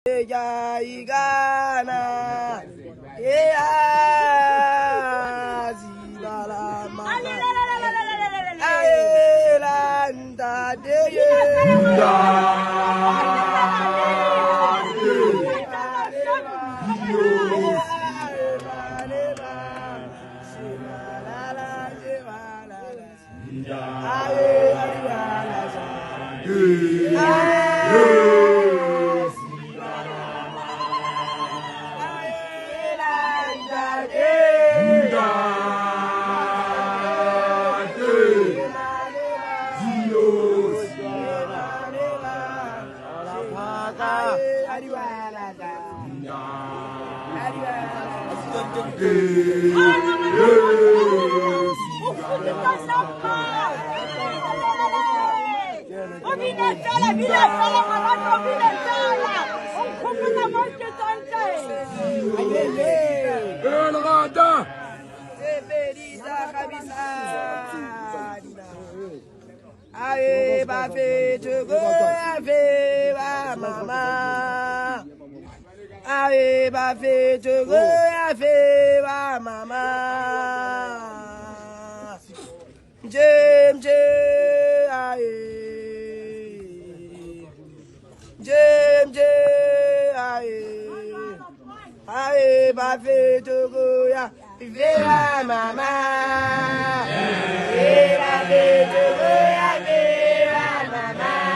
Ya igana, ya zibala mama, aelanda deye. Aye, ba fe to go, aye, ba mama. Aye, ba fe to go, aye, ba mama. Jem, aye. Jem, aye. Aye, ba fe to go, ya, aye, ba mama. Aye, ba fe to go, aye, ba mama.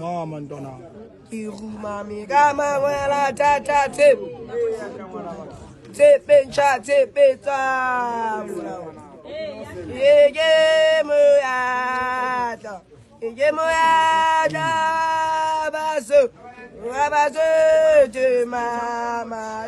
Mama ndona. Mami kama wala tata tip. Tip bencha tip beta. Yege moyata. Yege moyata baso. Baso de mama.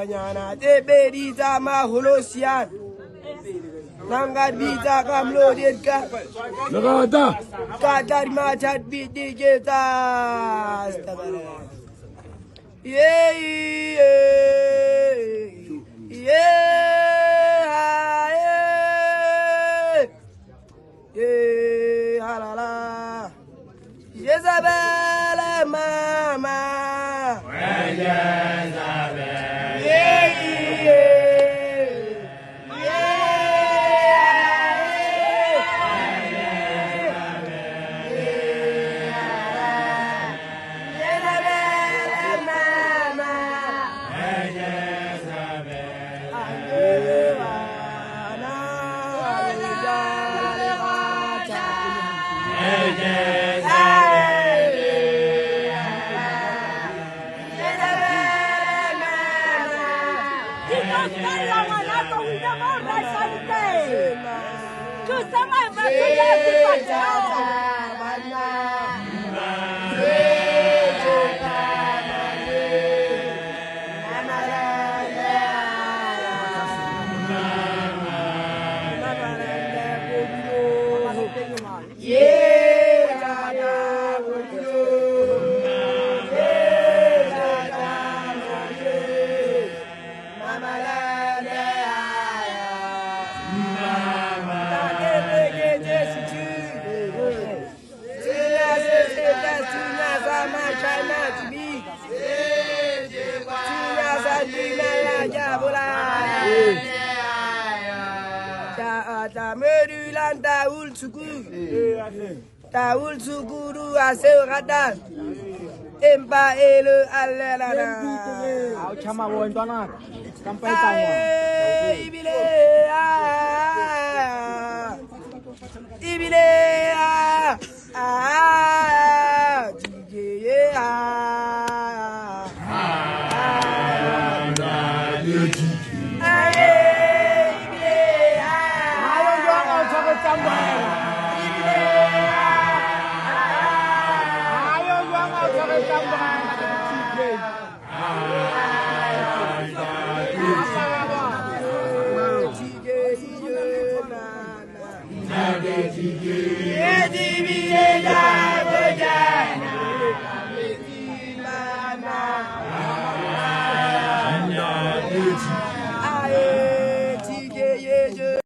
Nyana te berita mahulosian. Nangat bisa kamlo dedka. Nagata. Kadar macet bidi kita. Yeah, halala. Jezabel mama. ta medulan taul suku. Taul sukuru aseu ratan. Empa ele alelana. Ao chama o entona. Sampai tanya. Ibile Ibile Aye